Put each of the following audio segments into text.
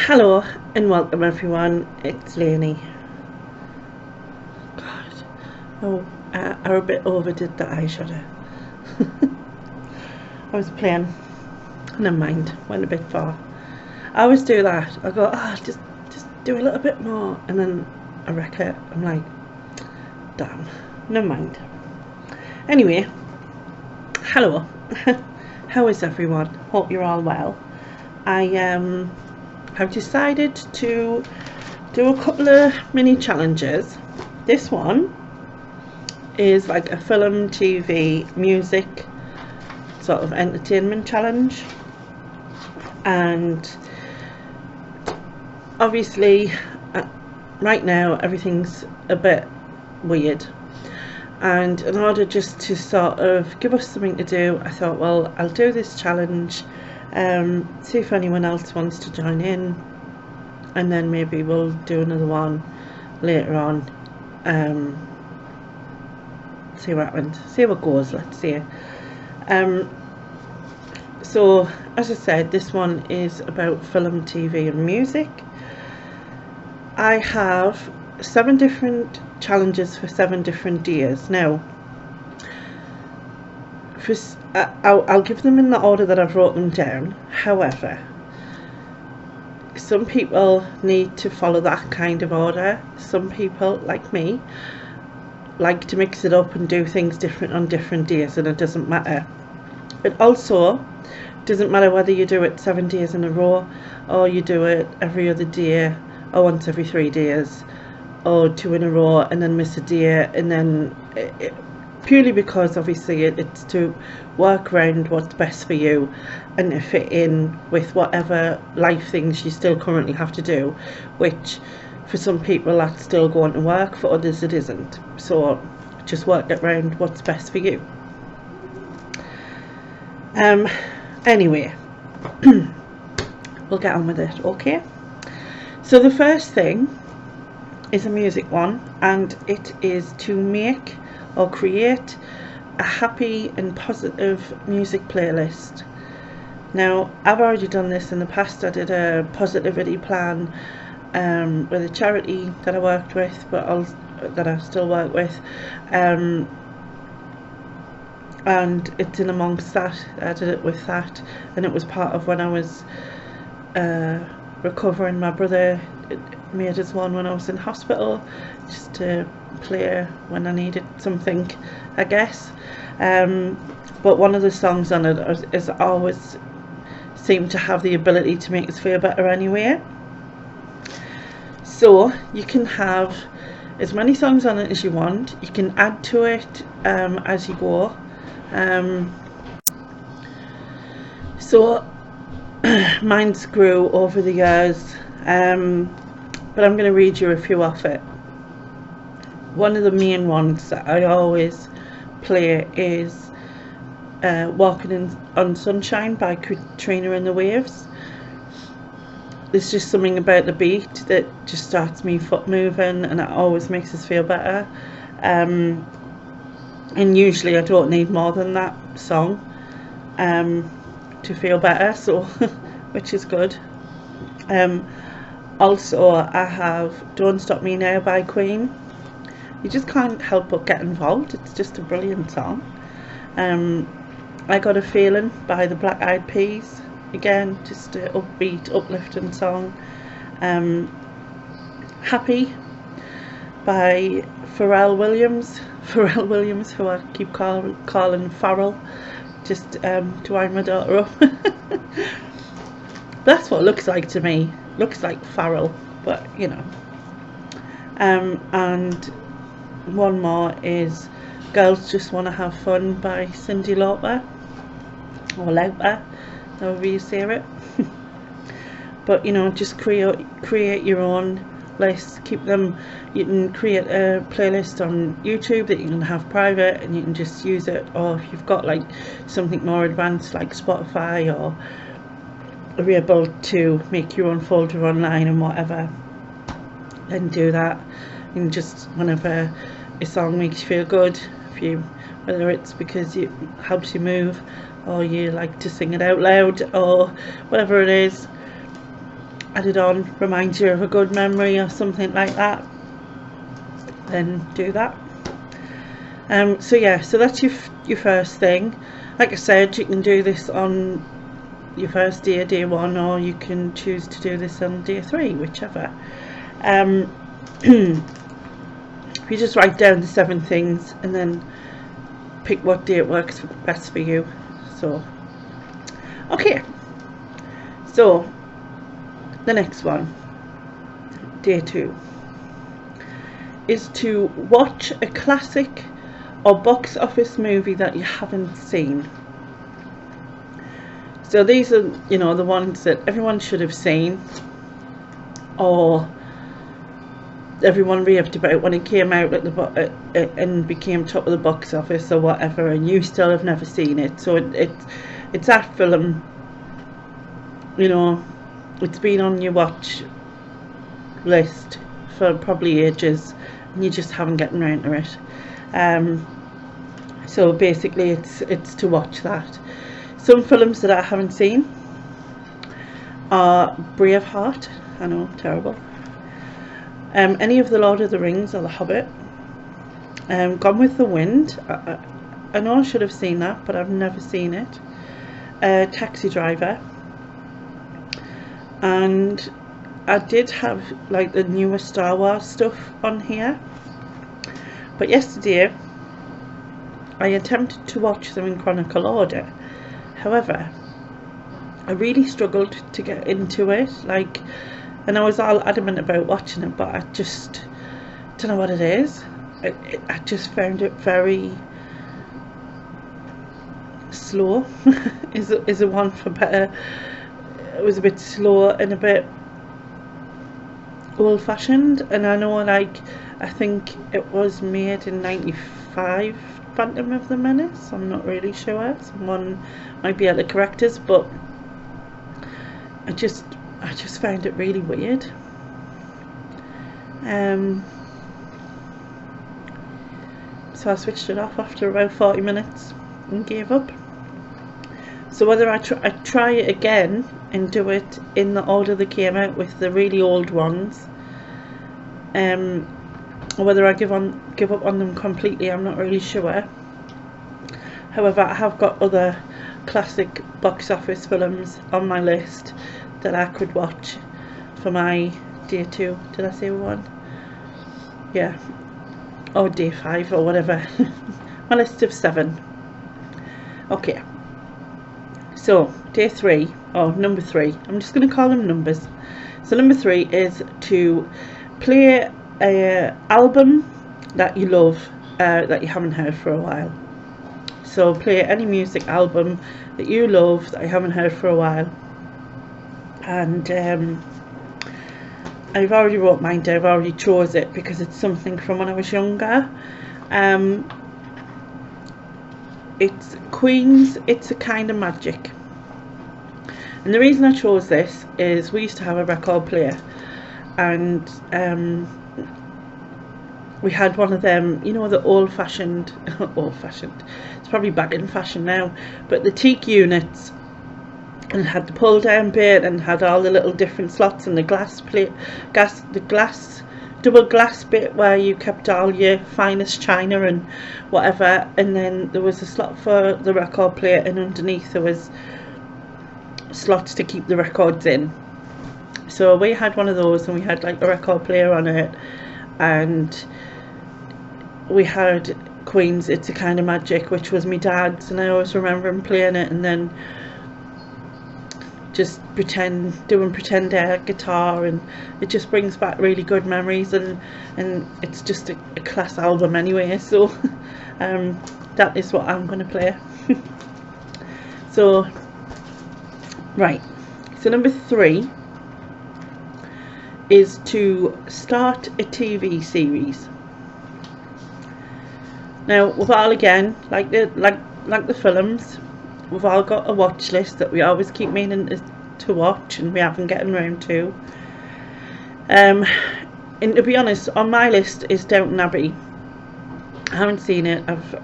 Hello and welcome everyone, it's Lainey. God, I a bit overdid the eyeshadow. I was playing, never mind, went a bit far. I always do that, I go, just do a little bit more, and then I wreck it. I'm like, damn, never mind. Anyway, hello, how is everyone? Hope you're all well. I have decided to do a couple of mini challenges. This one is like a film, TV, music sort of entertainment challenge, and obviously right now everything's a bit weird, and in order just to sort of give us something to do, I thought, well, I'll do this challenge, see if anyone else wants to join in, and then maybe we'll do another one later on. See what happens, see how it goes, let's see. So as I said, this one is about film, TV and music. I have 7 different challenges for 7 different days. Now I'll give them in the order that I've wrote them down. However, some people need to follow that kind of order. Some people, like me, like to mix it up and do things different on different days, and it doesn't matter. It also doesn't matter whether you do it 7 days in a row, or you do it every other day, or once every 3 days, or 2 in a row and then miss a day, and then purely because obviously it's to work around what's best for you and to fit in with whatever life things you still currently have to do, which for some people that's still going to work, for others it isn't. So just work it around what's best for you. Anyway, we'll get on with it, okay? So the first thing is a music one, and it is to make or create a happy and positive music playlist. Now, I've already done this in the past. I did a positivity plan with a charity that I worked with, that I still work with, and it's in amongst that. I did it with that, and it was part of when I was recovering. My brother made us one when I was in hospital, just to play when I needed something, I guess. But one of the songs on it is always seemed to have the ability to make us feel better anyway. So you can have as many songs on it as you want. You can add to it as you go. So mine's grew over the years, but I'm going to read you a few off it. One of the main ones that I always play is Walking on Sunshine by Katrina and the Waves. There's just something about the beat that just starts me foot moving, and it always makes us feel better. And usually I don't need more than that song to feel better, so which is good. Also I have Don't Stop Me Now by Queen. You just can't help but get involved. It's just a brilliant song. I Got a Feeling by the Black Eyed Peas. Again, just an upbeat, uplifting song. Happy by Pharrell Williams, who I keep calling Farrell, just to wind my daughter up. That's what it looks like to me. Looks like Farrell, but you know. And one more is Girls Just Wanna Have Fun by Cyndi Lauper, or Lauper, however you say it. But you know, just create your own lists. Keep them. You can create a playlist on YouTube that you can have private, and you can just use it. Or if you've got like something more advanced like Spotify, or are able to make your own folder online and whatever, then do that. And just whenever a song makes you feel good, whether it's because it helps you move, or you like to sing it out loud, or whatever it is, added on reminds you of a good memory or something like that, then do that. So yeah, so that's your first thing. Like I said, you can do this on your first day, day 1, or you can choose to do this on day 3, whichever. If you just write down the 7 things and then pick what day it works best for you. So okay, so the next one, day 2, is to watch a classic or box office movie that you haven't seen. So these are, you know, the ones that everyone should have seen, or everyone raved about when it came out at the and became top of the box office or whatever, and you still have never seen it. So it's that film, you know, it's been on your watch list for probably ages and you just haven't gotten around to it. So basically it's to watch that. Some films that I haven't seen are Braveheart, I know, terrible. Any of the Lord of the Rings or the Hobbit. Gone with the Wind, I know I should have seen that, but I've never seen it. Taxi Driver. And I did have like the newer Star Wars stuff on here, but yesterday I attempted to watch them in chronicle order. However, I really struggled to get into it, like, and I was all adamant about watching it, but I just don't know what it is. I just found it very slow. is a one for better. It was a bit slow and a bit old-fashioned, and I know, like, I think it was made in 95, Phantom of the Menace. I'm not really sure, someone might be able to correct us, but I just found it really weird. So I switched it off after about 40 minutes and gave up. So whether I try it again and do it in the order they came out with, the really old ones, or whether I give up on them completely, I'm not really sure. However, I have got other classic box office films on my list that I could watch for my day 2. Did I say 1? Yeah, or day 5 or whatever. My list of 7. Okay, so day 3, or number 3, I'm just going to call them numbers. So number 3 is to play an album that you love, that you haven't heard for a while. So play any music album that you love that you haven't heard for a while. And I've already wrote mine down, I've already chose it because it's something from when I was younger. It's Queen's It's a Kind of Magic. And the reason I chose this is we used to have a record player, and we had one of them, you know, the old-fashioned, it's probably back in fashion now, but the teak units, and it had the pull down bit and had all the little different slots, and the double glass bit where you kept all your finest china and whatever, and then there was a slot for the record player, and underneath there was slots to keep the records in. So we had one of those, and we had like a record player on it, and we had Queen's It's a Kind of Magic, which was my dad's, and I always remember him playing it, and then just doing pretend air guitar, and it just brings back really good memories, and it's just a class album anyway. So that is what I'm going to play. So right, so number 3 is to start a TV series. Now we've all, again, like the films, we've all got a watch list that we always keep meaning to watch and we haven't gotten around to. And to be honest, on my list is Downton Abbey. I haven't seen it. I've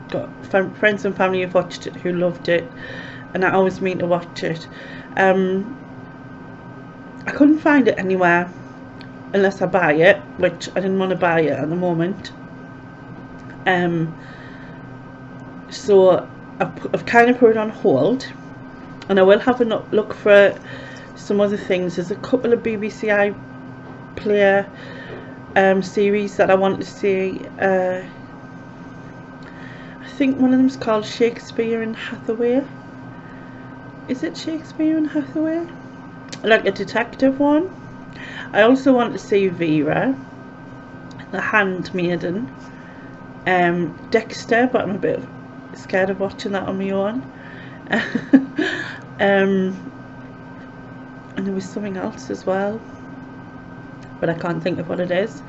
got friends and family who've watched it who loved it, and I always mean to watch it. I couldn't find it anywhere unless I buy it, which I didn't want to buy it at the moment. So I've kind of put it on hold, and I will have a look for some other things. There's a couple of BBC iPlayer series that I want to see. I think one of them's called Shakespeare and Hathaway. Is it Shakespeare and Hathaway? Like a detective one. I also want to see Vera, the Handmaiden, Dexter, but I'm a bit scared of watching that on my own. And there was something else as well, but I can't think of what it is.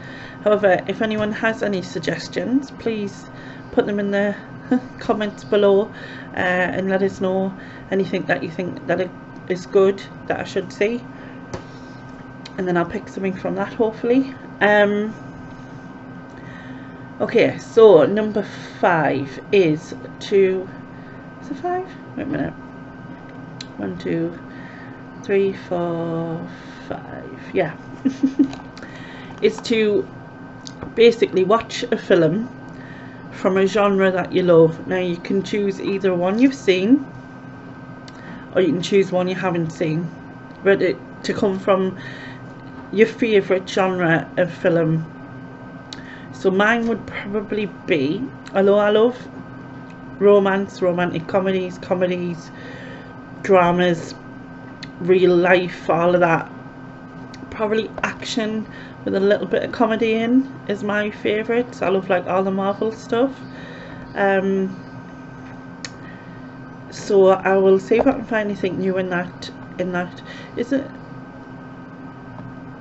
However, if anyone has any suggestions, please put them in the comments below, and let us know anything that you think that it is good that I should see, and then I'll pick something from that, hopefully. Okay, so number 5 is to... Is it 5? Wait a minute. 1, 2, 3, 4, 5. Yeah. Is to basically watch a film from a genre that you love. Now you can choose either one you've seen, or you can choose one you haven't seen, but it to come from your favourite genre of film. So mine would probably be, although I love romance, romantic comedies, dramas, real life, all of that, probably action with a little bit of comedy in is my favourite. So I love like all the Marvel stuff. So I will see if I can find anything new in that. Is it?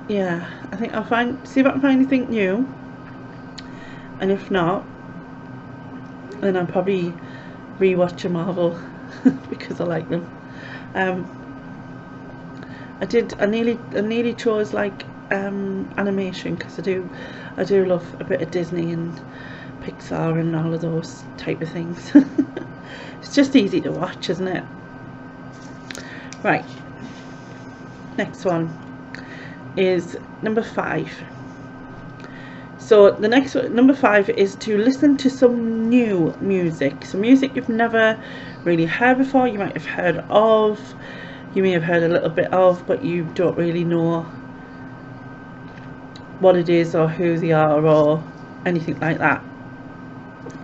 Yeah, I think I'll see if I can find anything new. And if not, then I'll probably rewatch a Marvel because I like them. I nearly chose like animation, because I do love a bit of Disney and Pixar and all of those type of things. It's just easy to watch, isn't it? Right, next one is number 5. So the next one, number 5, is to listen to some new music. So music you've never really heard before. You might have heard of, you may have heard a little bit of, but you don't really know what it is or who they are or anything like that.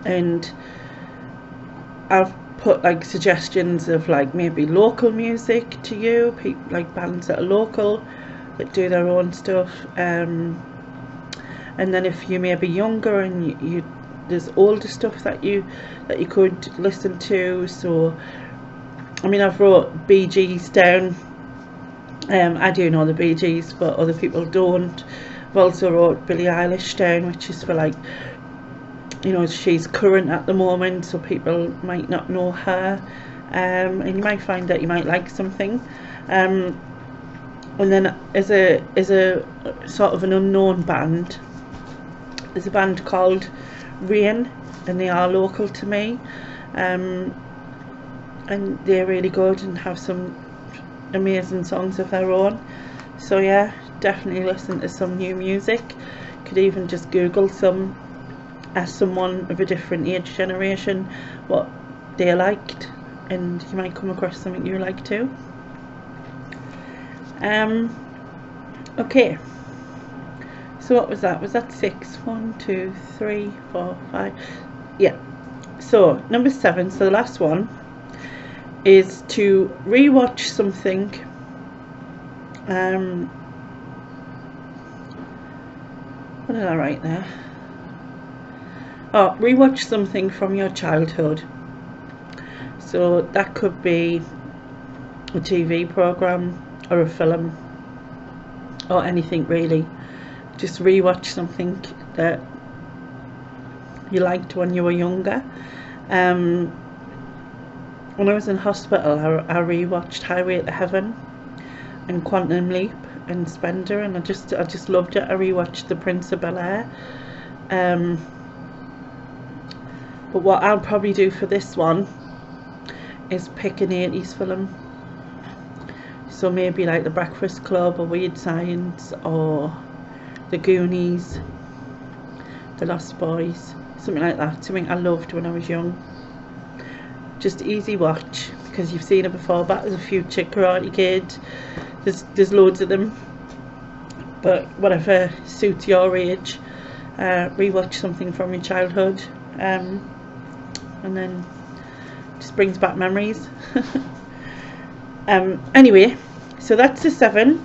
And I've put like suggestions of like maybe local music to you, like bands that are local that do their own stuff. And then if you may be younger and you there's older stuff that you could listen to. So I mean, I've wrote Bee Gees down. I do know the Bee Gees, but other people don't. I've also wrote Billie Eilish down, which is for like, you know, she's current at the moment, so people might not know her, and you might find that you might like something. And then as a sort of an unknown band, there's a band called Rain, and they are local to me, and they're really good and have some amazing songs of their own. So yeah, definitely listen to some new music. Could even just Google some, ask someone of a different age generation what they liked, and you might come across something you like too. Okay, so what was that? Was that 6? 1, 2, 3, 4, 5. Yeah. So number 7, so the last one, is to rewatch something. What did I write there? Oh, rewatch something from your childhood. So that could be a TV program or a film or anything really. Just rewatch something that you liked when you were younger. When I was in hospital, I rewatched Highway to Heaven and Quantum Leap and Spender, and I just loved it. I rewatched The Prince of Bel-Air. But what I'll probably do for this one is pick an 80s film. So maybe like The Breakfast Club or Weird Science or The Goonies, The Lost Boys, something like that. Something I loved when I was young. Just easy watch because you've seen it before. Back to the Future, Karate Kid, there's loads of them, but whatever suits your age. Rewatch something from your childhood, and then just brings back memories. Anyway, so that's the seven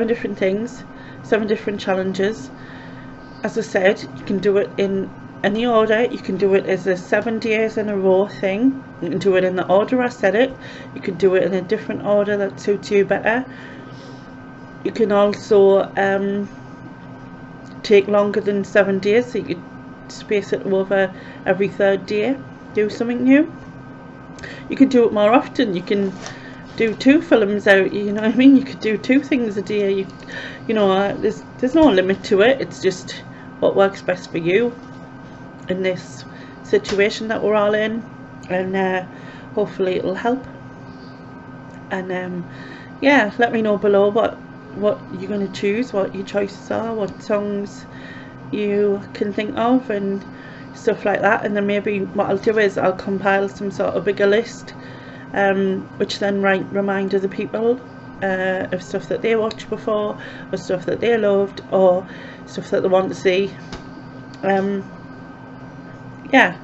different things, 7 different challenges. As I said, you can do it in any order. You can do it as a 7 days in a row thing. You can do it in the order I said it. You can do it in a different order that suits you better. You can also take longer than 7 days, so you could space it over every 3rd day, do something new. You could do it more often. You can do 2 films out, you know what I mean? You could do 2 things a day. You know, there's no limit to it. It's just what works best for you in this situation that we're all in, and hopefully it'll help. And yeah, let me know below what you're going to choose, what your choices are, what songs you can think of and stuff like that. And then maybe what I'll do is I'll compile some sort of bigger list, which then remind other people of stuff that they watched before, or stuff that they loved, or stuff that they want to see. Yeah,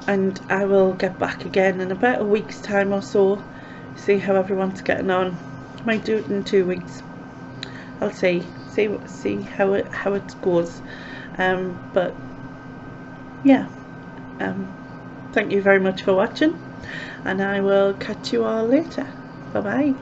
and I will get back again in about a week's time or so, see how everyone's getting on. Might do it in 2 weeks. I'll see how it goes. But yeah, thank you very much for watching, and I will catch you all later. Bye bye.